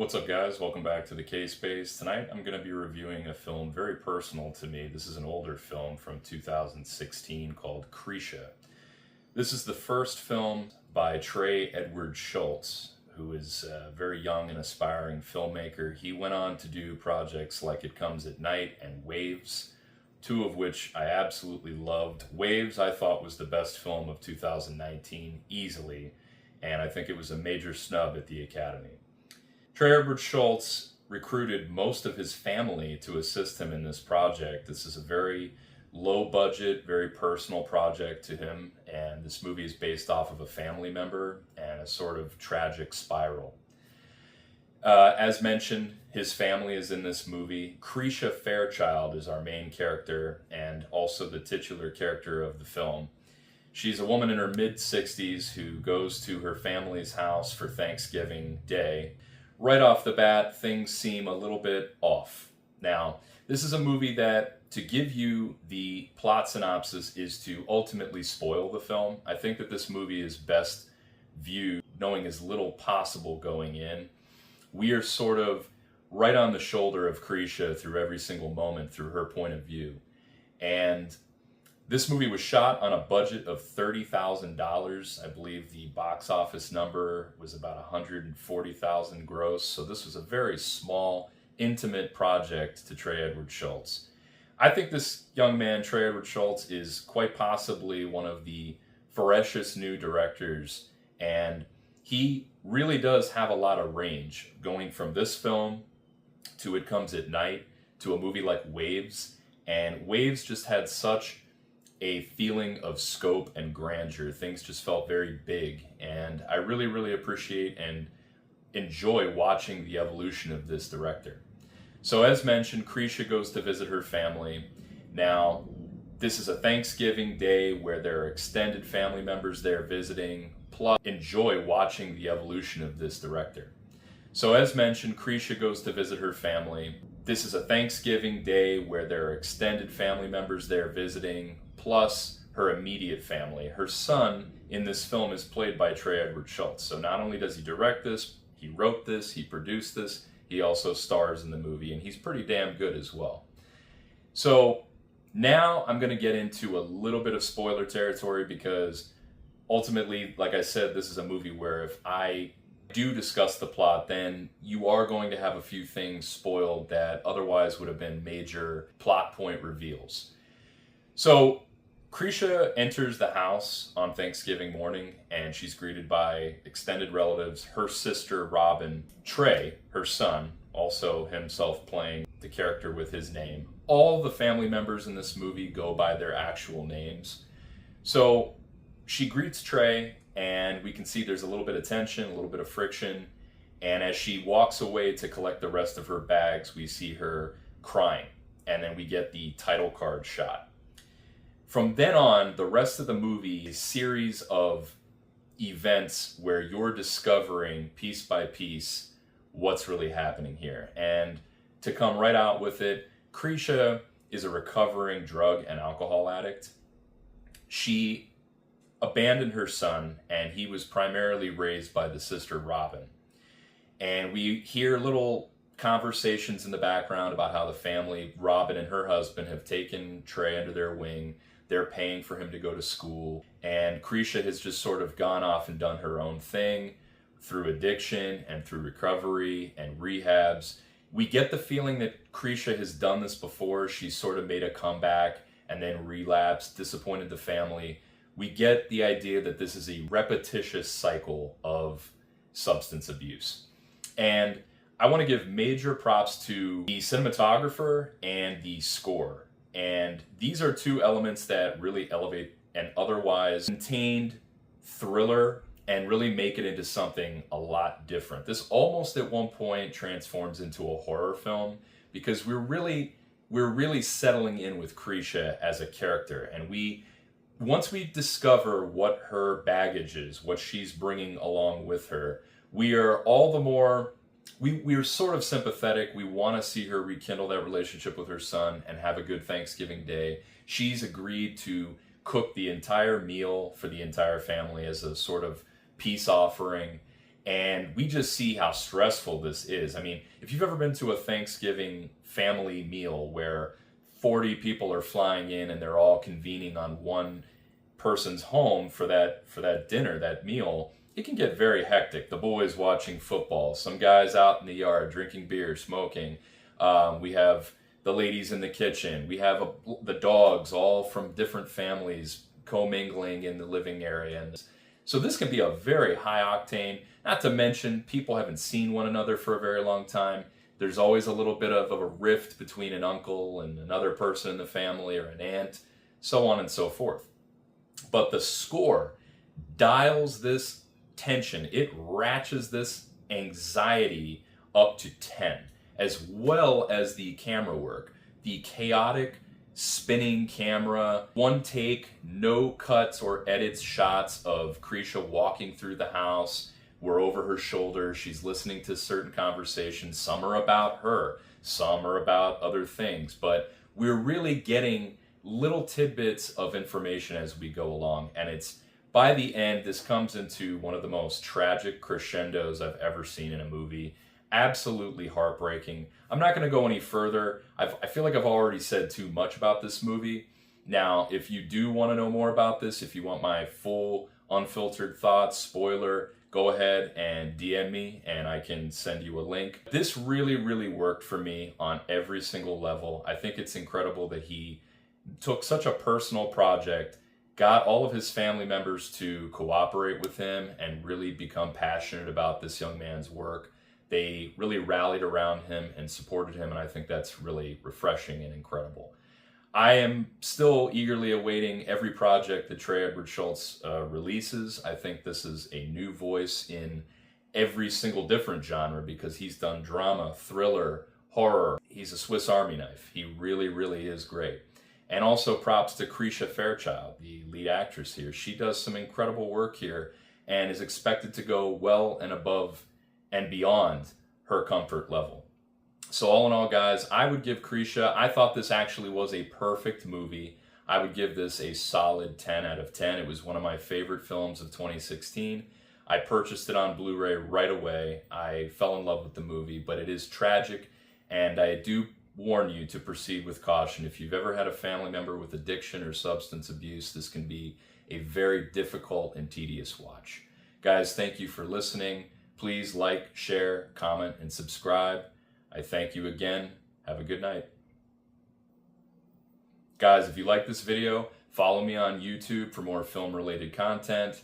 What's up, guys? Welcome back to the K-Space. Tonight I'm going to be reviewing a film very personal to me. This is an older film from 2016 called Krisha. This is the first film by Trey Edward Schultz, who is a very young and aspiring filmmaker. He went on to do projects like It Comes at Night and Waves, two of which I absolutely loved. Waves I thought was the best film of 2019, easily, and I think it was a major snub at the Academy. Trey Edward Schultz recruited most of his family to assist him in this project. This is a very low budget, very personal project to him, and this movie is based off of a family member and a sort of tragic spiral. As mentioned, his family is in this movie. Krisha Fairchild is our main character and also the titular character of the film. She's a woman in her mid-60s who goes to her family's house for Thanksgiving Day. Right off the bat, things seem a little bit off. Now, this is a movie that, to give you the plot synopsis, is to ultimately spoil the film. I think that this movie is best viewed knowing as little possible going in. We are sort of right on the shoulder of Krisha through every single moment through her point of view. And this movie was shot on a budget of $30,000. I believe the box office number was about $140,000 gross. So this was a very small, intimate project to Trey Edward Schultz. I think this young man, Trey Edward Schultz, is quite possibly one of the freshest new directors. And he really does have a lot of range, going from this film to It Comes at Night to a movie like Waves. And Waves just had such a feeling of scope and grandeur. Things just felt very big, and I really appreciate and enjoy watching the evolution of this director. So as mentioned, Krisha goes to visit her family. Now, this is a Thanksgiving Day where there are extended family members there visiting, plus enjoy watching the evolution of this director. So as mentioned, Krisha goes to visit her family. This is a Thanksgiving Day where there are extended family members there visiting, plus her immediate family. Her son in this film is played by Trey Edward Schultz. So not only does he direct this, he wrote this, he produced this, he also stars in the movie, and he's pretty damn good as well. So now I'm going to get into a little bit of spoiler territory because ultimately, like I said, this is a movie where if I do discuss the plot, then you are going to have a few things spoiled that otherwise would have been major plot point reveals. So Krisha enters the house on Thanksgiving morning, and she's greeted by extended relatives, her sister Robin, Trey, her son, also himself playing the character with his name. All the family members in this movie go by their actual names. So she greets Trey, and we can see there's a little bit of tension, a little bit of friction, and as she walks away to collect the rest of her bags, we see her crying, and then we get the title card shot. From then on, the rest of the movie is a series of events where you're discovering piece by piece what's really happening here. And to come right out with it, Krisha is a recovering drug and alcohol addict. She abandoned her son, and he was primarily raised by the sister Robin. And we hear little conversations in the background about how the family, Robin and her husband, have taken Trey under their wing. They're paying for him to go to school, and Krisha has just sort of gone off and done her own thing through addiction and through recovery and rehabs. We get the feeling that Krisha has done this before. She's sort of made a comeback and then relapsed, disappointed the family. We get the idea that this is a repetitious cycle of substance abuse. And I want to give major props to the cinematographer and the score. And these are two elements that really elevate an otherwise contained thriller and really make it into something a lot different. This almost at one point transforms into a horror film because we're really settling in with Krisha as a character. And once we discover what her baggage is, what she's bringing along with her, we are all the more we are sort of sympathetic. We want to see her rekindle that relationship with her son and have a good Thanksgiving Day. She's agreed to cook the entire meal for the entire family as a sort of peace offering. And we just see how stressful this is. I mean, if you've ever been to a Thanksgiving family meal where 40 people are flying in and they're all convening on one person's home for that dinner, that meal, it can get very hectic. The boys watching football, some guys out in the yard drinking beer, smoking. We have the ladies in the kitchen. We have the dogs, all from different families, commingling in the living area. And so this can be a very high octane, not to mention people haven't seen one another for a very long time. There's always a little bit of a rift between an uncle and another person in the family, or an aunt, so on and so forth. But the score dials this tension. It ratchets this anxiety up to 10, as well as the camera work. The chaotic spinning camera, one take, no cuts or edits shots of Krisha walking through the house. We're over her shoulder. She's listening to certain conversations. Some are about her, some are about other things, but we're really getting little tidbits of information as we go along. And it's, by the end, this comes into one of the most tragic crescendos I've ever seen in a movie. Absolutely heartbreaking. I'm not going to go any further. I feel like I've already said too much about this movie. Now, if you do want to know more about this, if you want my full unfiltered thoughts, spoiler, go ahead and DM me and I can send you a link. This really, really worked for me on every single level. I think it's incredible that he took such a personal project, got all of his family members to cooperate with him and really become passionate about this young man's work. They really rallied around him and supported him, and I think that's really refreshing and incredible. I am still eagerly awaiting every project that Trey Edward Schultz releases. I think this is a new voice in every single different genre, because he's done drama, thriller, horror. He's a Swiss Army knife. He really, really is great. And also props to Krisha Fairchild, the lead actress here. She does some incredible work here and is expected to go well and above and beyond her comfort level. So all in all, guys, I would give Krisha, I thought this actually was a perfect movie. I would give this a solid 10 out of 10. It was one of my favorite films of 2016. I purchased it on Blu-ray right away. I fell in love with the movie, but it is tragic, and I do warn you to proceed with caution. If you've ever had a family member with addiction or substance abuse, this can be a very difficult and tedious watch. Guys, thank you for listening. Please like, share, comment, and subscribe. I thank you again. Have a good night. Guys, if you like this video, follow me on YouTube for more film-related content.